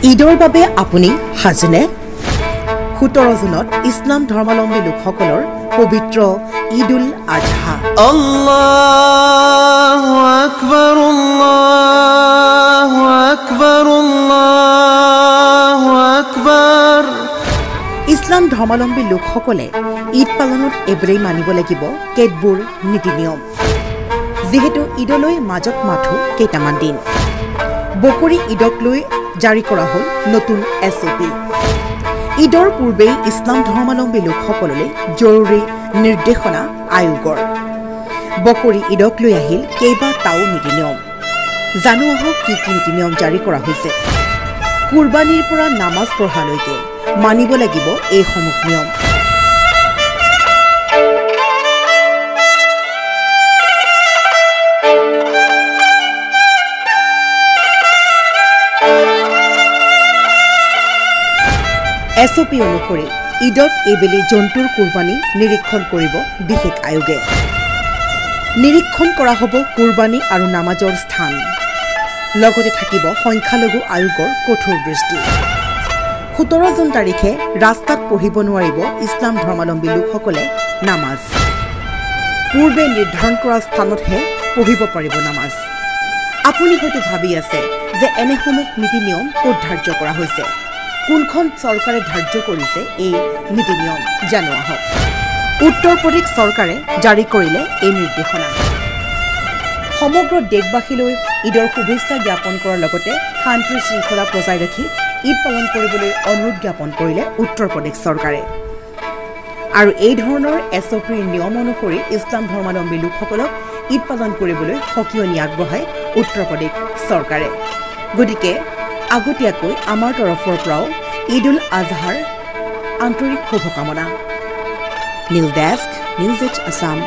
ঈদৰ বাবে আপুনি হাজনে 17 জুনত ইছলাম ধৰ্মাৱলম্বী লোকসকলৰ পবিত্ৰ ঈদুল আজহা আল্লাহু আকবাৰ আল্লাহু আকবাৰ আল্লাহু আকবাৰ ইছলাম ধৰ্মাৱলম্বী লোকসকলে ঈদ পালনত এবেই মানিব লাগিব কেতবোৰ নীতি নিয়ম যেহেতু ঈদলৈ মাজত মাথো কেইটামান দিন বকৰি ঈদক লৈ জাৰি কৰা হ'ল নতুন SOP ঈদৰ পূৰ্বে ইছলাম ধৰ্মাৱলম্বী লোকসকললৈ জৰুৰী নিৰ্দেশনা আয়োগৰ বকৰি ঈদক লৈ আহিল কেইবাটাও নীতি নিয়ম জানো আহক কি কি নীতি নিয়ম জাৰি কৰা হৈছে কুৰবানীৰ পৰা নামাজ পঢ়ালৈকে মানিব লাগিব এই সমূহ নিয়ম SOP অনুসৰি ঈদত এইবেলি জন্তুৰ কুৰবানী নিৰীক্ষণ কৰিব বিশেষ আয়োগে নিৰীক্ষণ কৰা হ'ব কুৰবানী আৰু নামাজৰ স্থান লগতে থাকিব সংখ্যালঘু আয়োগৰ কঠোৰ দৃষ্টি 17 জুন তাৰিখে ৰাস্তাত পঢ়িব নোৱাৰিব ইছলাম ধৰ্মাৱলম্বী লোকসকলে নামাজ পূৰ্বে নিৰ্ধাৰণ কৰা স্থানতহে পঢ়িব পাৰিব নামাজ আপুনি হয়তো ভাবি আছে যে এনেসমূহ নীতি নিয়ম ক'ত ধাৰ্য কৰা হৈছে কোনখন চৰকাৰে ধাৰ্য কৰিছে এই নীতি নিয়ম জানো আহক উত্তৰ প্ৰদেশ চৰকাৰে জাৰি কৰিলে এই নিৰ্দেশনা সমগ্ৰ দেশবাসীলৈ ঈদৰ শুভেচ্ছা জ্ঞাপন কৰাৰ লগতে শান্তি শৃংখলা বজাই ৰাখি ঈদ পালন কৰিবলৈ অনুৰোধ জ্ঞাপন কৰিলে উত্তৰ প্ৰদেশ চৰকাৰে আৰু এই ধৰণৰ SOPৰ নিয়ম অনুসৰি ইছলাম ধৰ্মাৱলম্বী লোকসকলক ঈদ পালন কৰিবলৈ সকিয়নি আগবঢ়ায় উত্তৰ প্ৰদেশ চৰকাৰে গতিকে আগতীয়াকৈ আমাৰ তৰফৰ পৰাও ঈদুল আজহাৰ আন্তৰিক শুভকামনা news desk news H Assam